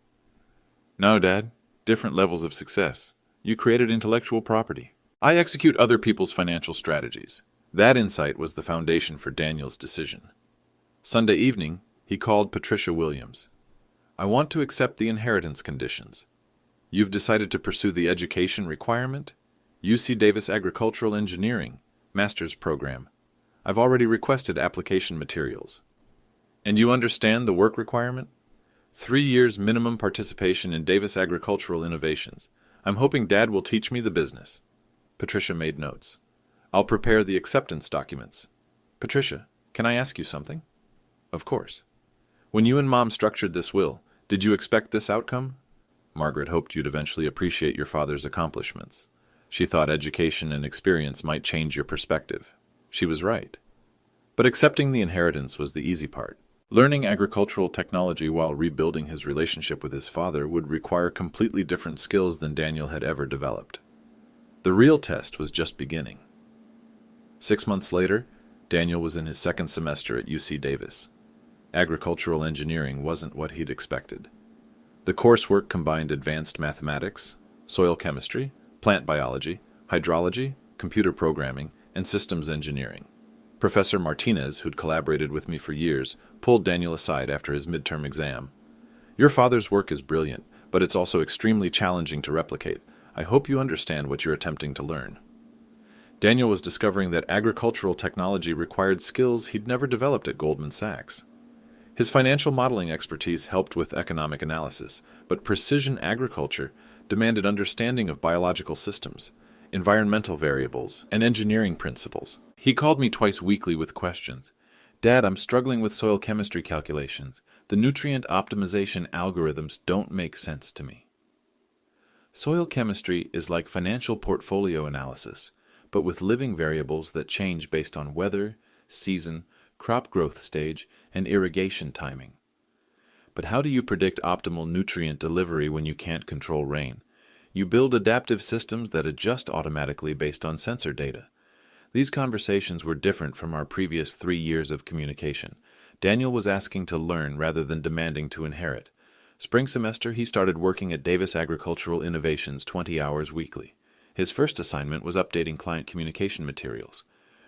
No, Dad. Different levels of success. You created intellectual property. I execute other people's financial strategies. That insight was the foundation for Daniel's decision. Sunday evening, he called Patricia Williams. I want to accept the inheritance conditions. You've decided to pursue the education requirement? UC Davis Agricultural Engineering, Master's Program. I've already requested application materials. And you understand the work requirement? 3 years minimum participation in Davis Agricultural Innovations. I'm hoping Dad will teach me the business. Patricia made notes. I'll prepare the acceptance documents. Patricia, can I ask you something? Of course. When you and Mom structured this will, did you expect this outcome? Margaret hoped you'd eventually appreciate your father's accomplishments. She thought education and experience might change your perspective. She was right. But accepting the inheritance was the easy part. Learning agricultural technology while rebuilding his relationship with his father would require completely different skills than Daniel had ever developed. The real test was just beginning. 6 months later, Daniel was in his second semester at UC Davis. Agricultural engineering wasn't what he'd expected. The coursework combined advanced mathematics, soil chemistry, plant biology, hydrology, computer programming, and systems engineering. Professor Martinez, who'd collaborated with me for years, pulled Daniel aside after his midterm exam. Your father's work is brilliant, but it's also extremely challenging to replicate. I hope you understand what you're attempting to learn. Daniel was discovering that agricultural technology required skills he'd never developed at Goldman Sachs. His financial modeling expertise helped with economic analysis, but precision agriculture demanded understanding of biological systems, environmental variables, and engineering principles. He called me twice weekly with questions. Dad, I'm struggling with soil chemistry calculations. The nutrient optimization algorithms don't make sense to me. Soil chemistry is like financial portfolio analysis, but with living variables that change based on weather, season, crop growth stage, and irrigation timing. But how do you predict optimal nutrient delivery when you can't control rain? You build adaptive systems that adjust automatically based on sensor data. These conversations were different from our previous 3 years of communication. Daniel was asking to learn rather than demanding to inherit. Spring semester, he started working at Davis Agricultural Innovations 20 hours weekly. His first assignment was updating client communication materials,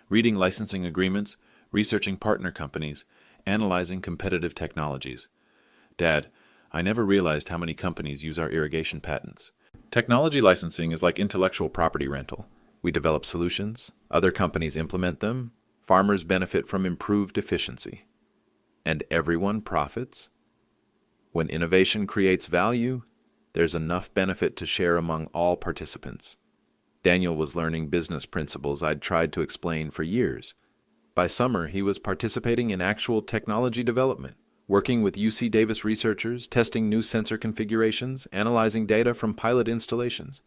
reading licensing agreements, researching partner companies, analyzing competitive technologies. Dad, I never realized how many companies use our irrigation patents. Technology licensing is like intellectual property rental. We develop solutions, other companies implement them, farmers benefit from improved efficiency. And everyone profits? When innovation creates value, there's enough benefit to share among all participants. Daniel was learning business principles I'd tried to explain for years. By summer, he was participating in actual technology development, working with UC Davis researchers, testing new sensor configurations, analyzing data from pilot installations.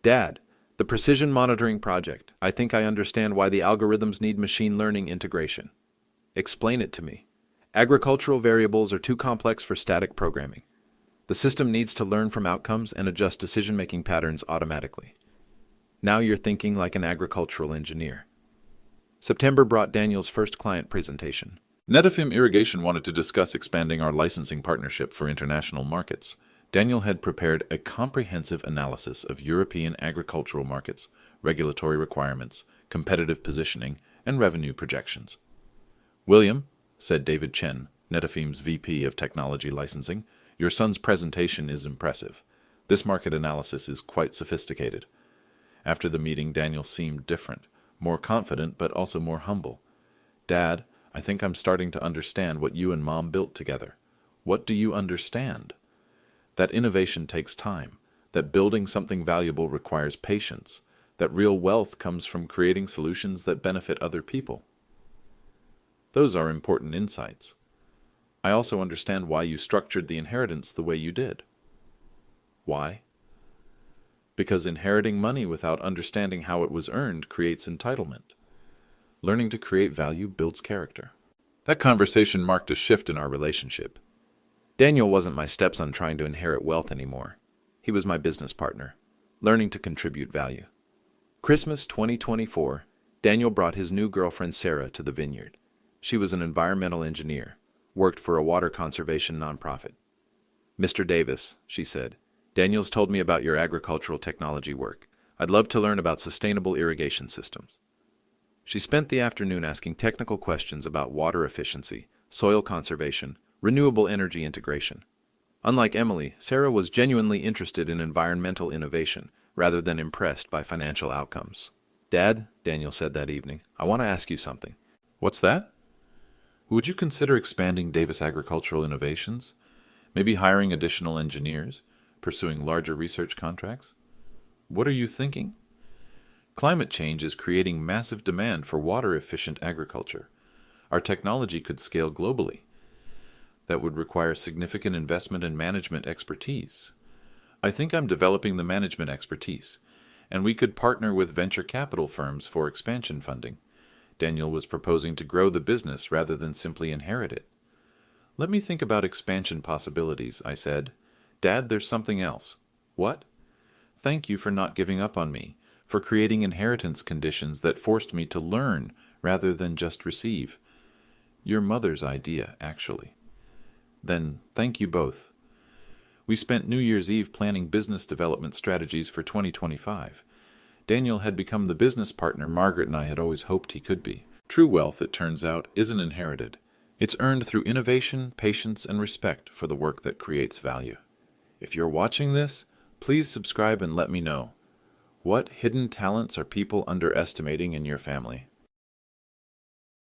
Dad, the precision monitoring project, I think I understand why the algorithms need machine learning integration. Explain it to me. Agricultural variables are too complex for static programming. The system needs to learn from outcomes and adjust decision-making patterns automatically. Now you're thinking like an agricultural engineer. September brought Daniel's first client presentation. Netafim Irrigation wanted to discuss expanding our licensing partnership for international markets. Daniel had prepared a comprehensive analysis of European agricultural markets, regulatory requirements, competitive positioning, and revenue projections. William, said David Chen, Netafim's VP of Technology Licensing, your son's presentation is impressive. This market analysis is quite sophisticated. After the meeting, Daniel seemed different, more confident but also more humble. Dad, I think I'm starting to understand what you and Mom built together. What do you understand? That innovation takes time, that building something valuable requires patience, that real wealth comes from creating solutions that benefit other people. Those are important insights. I also understand why you structured the inheritance the way you did. Why? Because inheriting money without understanding how it was earned creates entitlement. Learning to create value builds character. That conversation marked a shift in our relationship. Daniel wasn't my stepson trying to inherit wealth anymore. He was my business partner, learning to contribute value. Christmas 2024, Daniel brought his new girlfriend Sarah to the vineyard. She was an environmental engineer, worked for a water conservation nonprofit. Mr. Davis, she said, Daniel's told me about your agricultural technology work. I'd love to learn about sustainable irrigation systems. She spent the afternoon asking technical questions about water efficiency, soil conservation, renewable energy integration. Unlike Emily, Sarah was genuinely interested in environmental innovation rather than impressed by financial outcomes. Dad, Daniel said that evening, I want to ask you something. What's that? Would you consider expanding Davis Agricultural Innovations? Maybe hiring additional engineers? Pursuing larger research contracts? What are you thinking? Climate change is creating massive demand for water-efficient agriculture. Our technology could scale globally. That would require significant investment and management expertise. I think I'm developing the management expertise, and we could partner with venture capital firms for expansion funding. Daniel was proposing to grow the business rather than simply inherit it. Let me think about expansion possibilities, I said. Dad, there's something else. What? Thank you for not giving up on me, for creating inheritance conditions that forced me to learn rather than just receive. Your mother's idea, actually. Then thank you both. We spent New Year's Eve planning business development strategies for 2025. Daniel had become the business partner Margaret and I had always hoped he could be. True wealth, it turns out, isn't inherited. It's earned through innovation, patience, and respect for the work that creates value. If you're watching this, please subscribe and let me know. What hidden talents are people underestimating in your family?